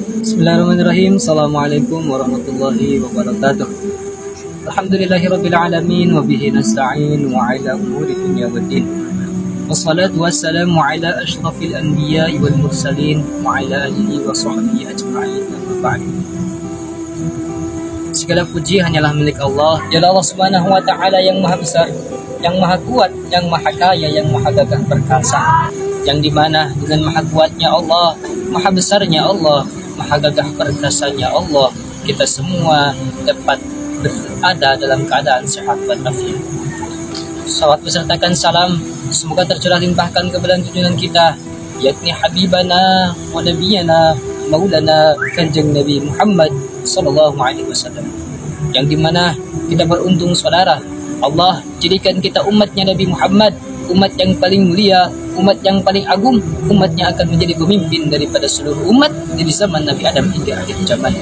Bismillahirrahmanirrahim. Assalamualaikum warahmatullahi wabarakatuh. Alhamdulillahirabbil alamin wa bihi nasta'in wa ala umuri dunya waddin. Wassalatu wassalamu ala asyrafil anbiya'i wal mursalin wa ala alihi wa sahbihi ajma'in. Amma ba'd. Segala puji hanyalah milik Allah. Dialah Allah Subhanahu wa taala yang Maha Besar, yang Maha Kuat, yang Maha Kaya, yang Maha Gagah Perkasa. Yang dimana dengan Maha Kuatnya Allah, Maha Besarnya Allah, Maha Gagah Perkasanya Allah, kita semua dapat berada dalam keadaan sehat walafiat. Salawat besertakan salam semoga tercurah limpahkan kepada junjungan kita, yakni Habibana wa Nabiyana Maulana Kanjeng Nabi Muhammad Sallallahu Alaihi Wasallam. Yang dimana kita beruntung saudara, Allah jadikan kita umatnya Nabi Muhammad, umat yang paling mulia, umat yang paling agung, umatnya akan menjadi pemimpin daripada seluruh umat dari zaman Nabi Adam hingga akhir zaman.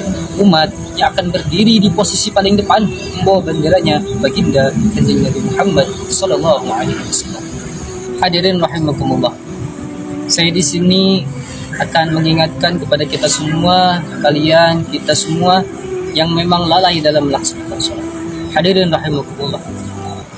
Umat yang akan berdiri di posisi paling depan membawa benderanya baginda Kanjeng Nabi Muhammad Sallallahu Alaihi Wasallam. Hadirin rahimakumullah. Saya di sini akan mengingatkan kepada kita semua, kalian, kita semua yang memang lalai dalam melaksanakan salat. Hadirin rahimakumullah.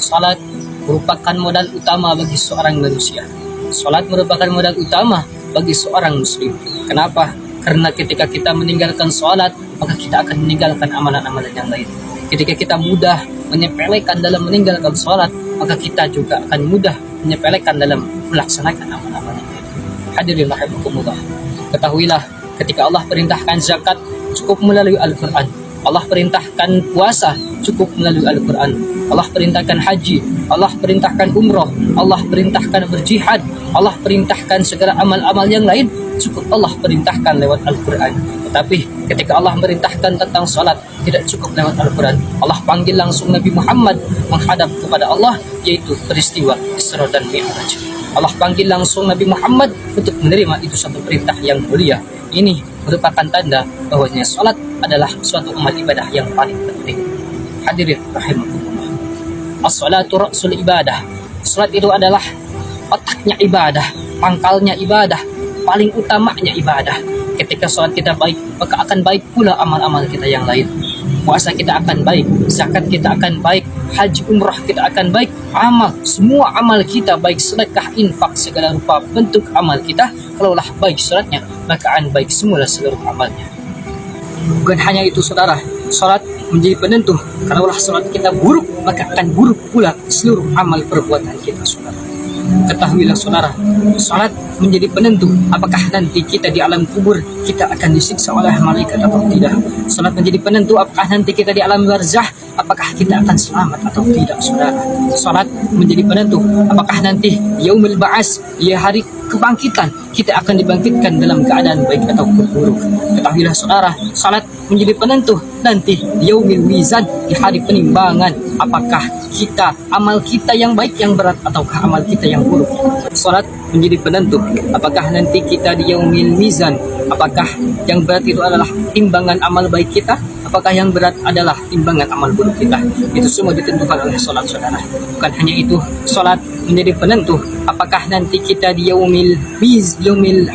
Salat merupakan modal utama bagi seorang manusia. Salat merupakan modal utama bagi seorang muslim. Kenapa? Karena ketika kita meninggalkan salat, maka kita akan meninggalkan amalan-amalan yang lain. Ketika kita mudah menyepelekan dalam meninggalkan salat, maka kita juga akan mudah menyepelekan dalam melaksanakan amalan-amalan yang lain. Hadirin rahimakumullah. Ketahuilah, ketika Allah perintahkan zakat cukup melalui Al-Quran. Allah perintahkan puasa cukup melalui Al-Quran. Allah perintahkan haji, Allah perintahkan umrah, Allah perintahkan berjihad, Allah perintahkan segala amal-amal yang lain cukup Allah perintahkan lewat Al-Quran. Tetapi ketika Allah merintahkan tentang salat tidak cukup lewat Al-Quran. Allah panggil langsung Nabi Muhammad menghadap kepada Allah, yaitu peristiwa Isra dan Mi'raj. Allah panggil langsung Nabi Muhammad untuk menerima itu satu perintah yang mulia. Ini merupakan tanda bahwasanya salat adalah suatu amal ibadah yang paling penting. Hadirin rahimakumullah. As-salatu ra'sul ibadah. Salat itu adalah otaknya ibadah, pangkalnya ibadah, paling utamanya ibadah. Ketika salat kita baik, maka akan baik pula amal-amal kita yang lain. Puasa kita akan baik, zakat kita akan baik, haji umrah kita akan baik, semua amal kita baik, sedekah, infak, segala rupa bentuk amal kita, kalaulah baik salatnya, maka akan baik semula seluruh amalnya. Bukan hanya itu saudara, salat menjadi penentu. Kalaulah salat kita buruk, maka akan buruk pula seluruh amal perbuatan kita saudara. Ketahuilah saudara, salat menjadi penentu apakah nanti kita di alam kubur kita akan disiksa oleh malaikat atau tidak. Salat menjadi penentu apakah nanti kita di alam barzah apakah kita akan selamat atau tidak saudara. Salat menjadi penentu apakah nanti yaumul ba'as, ya hari kebangkitan, kita akan dibangkitkan dalam keadaan baik atau buruk. Ketahuilah saudara, salat menjadi penentu nanti yaumil mizan, di hari penimbangan, apakah kita amal kita yang baik yang berat ataukah amal kita yang buruk. Salat menjadi penentu apakah nanti kita di yaumil mizan, apakah yang berat itu adalah timbangan amal baik kita, apakah yang berat adalah timbangan amal buruk kita. Itu semua ditentukan oleh salat saudara. Bukan hanya itu, salat menjadi penentu apakah nanti kita di yaumil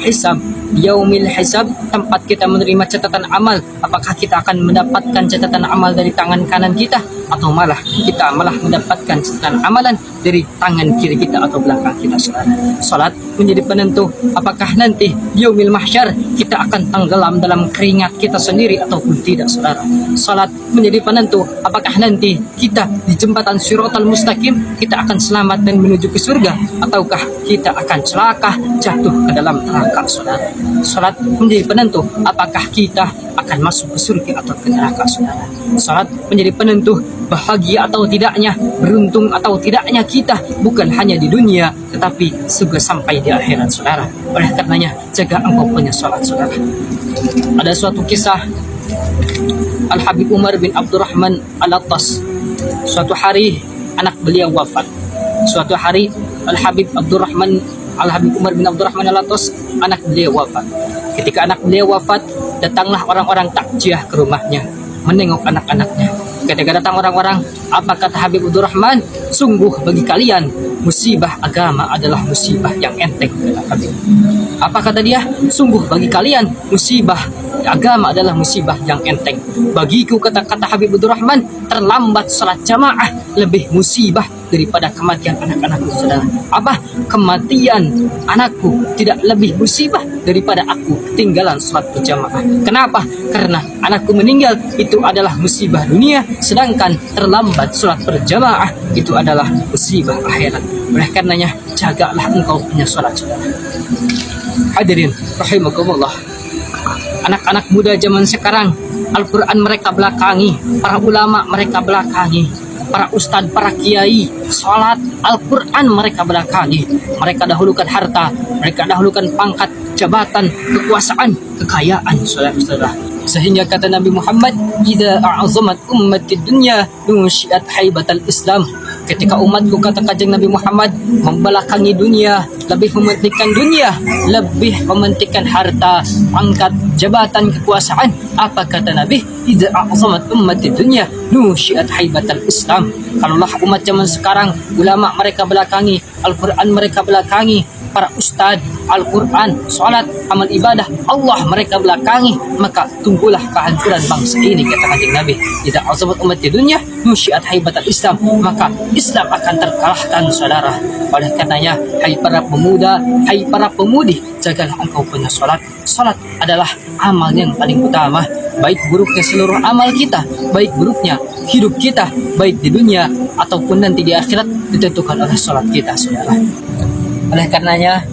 hisab, tempat kita menerima catatan amal, apakah kita akan mendapatkan catatan amal dari tangan kanan kita atau malah kita mendapatkan catatan amalan dari tangan kiri kita atau belakang kita saudara. Salat menjadi penentu apakah nanti di yaumil mahsyar kita akan tenggelam dalam keringat kita sendiri ataupun tidak saudara. Salat menjadi penentu apakah nanti kita di jembatan Shiratal Mustaqim kita akan selamat dan menuju ke surga ataukah kita akan celaka jatuh ke dalam neraka saudara. Salat menjadi penentu apakah kita akan masuk ke surga atau ke neraka saudara. Salat menjadi penentu bahagia atau tidaknya, beruntung atau tidaknya kita bukan hanya di dunia tetapi juga sampai di akhirat saudara. Oleh karenanya jaga engkau punya salat saudara. Ada suatu kisah Al-Habib Umar bin Abdurrahman Al-Attas. Suatu hari anak beliau wafat. Suatu hari Al-Habib Umar bin Abdurrahman Al-Attas, anak beliau wafat. Ketika anak beliau wafat, datanglah orang-orang takziah ke rumahnya menengok anak-anaknya. Ketika datang orang-orang, apa kata Habib Abdurrahman? Sungguh bagi kalian musibah agama adalah musibah yang enteng, kata Habib. Apa kata dia? Sungguh bagi kalian musibah agama adalah musibah yang enteng. Bagiku, kata-kata Habibur Rahman, terlambat salat jamaah lebih musibah daripada kematian anak-anakku, saudara. Apa? Kematian anakku tidak lebih musibah daripada aku ketinggalan salat berjamaah. Kenapa? Karena anakku meninggal itu adalah musibah dunia, sedangkan terlambat salat berjamaah itu adalah musibah akhirat. Oleh karenanya, jagalah engkau punya salat, saudara. Hadirin rahimakumullah. Anak-anak muda zaman sekarang, Al-Quran mereka belakangi, para ulama mereka belakangi, para ustadz, para kiai, sholat, Al-Quran mereka belakangi. Mereka dahulukan harta, mereka dahulukan pangkat, jabatan, kekuasaan, kekayaan, saudara-saudara. Sehingga kata Nabi Muhammad, "Idza a'zamat ummati dunya nusyiat haibatal Islam." Ketika umatku, kata kanjeng Nabi Muhammad, membelakangi dunia, lebih mementingkan dunia, lebih mementingkan harta, pangkat, jabatan, kekuasaan, apa kata Nabi? "Idza a'zamat ummati dunya nusyiat haibatal Islam." Kalaulah umat zaman sekarang, ulama mereka belakangi, Al-Quran mereka belakangi, para ustadz, Al-Quran, sholat, amal ibadah, Allah mereka belakangi, maka tunggulah kehancuran bangsa ini, kata kanjeng Nabi. Idza azamat ummati dunya nusyiat haibatal Islam, maka Islam akan terkalahkan, saudara. Oleh karenanya, hai para pemuda, hai para pemudi, jagalah engkau punya sholat. Sholat adalah amal yang paling utama. Baik buruknya seluruh amal kita, baik buruknya hidup kita, baik di dunia ataupun nanti di akhirat, ditentukan oleh sholat kita, saudara. Oleh karenanya,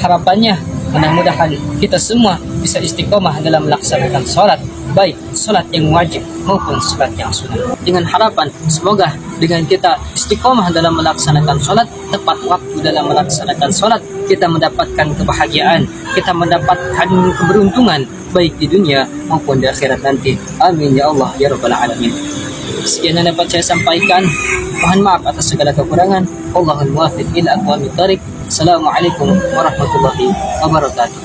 harapannya mudah-mudahan kita semua bisa istiqomah dalam melaksanakan sholat, baik sholat yang wajib maupun sholat yang sunnah. Dengan harapan semoga dengan kita istiqomah dalam melaksanakan sholat, tepat waktu dalam melaksanakan sholat, kita mendapatkan kebahagiaan, kita mendapatkan keberuntungan baik di dunia maupun di akhirat nanti. Amin ya Allah ya Rabbal Alamin. Sekian yang dapat saya sampaikan. Mohon maaf atas segala kekurangan. Allahul muwaffiq ila aqwamit thariq. Assalamualaikum warahmatullahi wabarakatuh.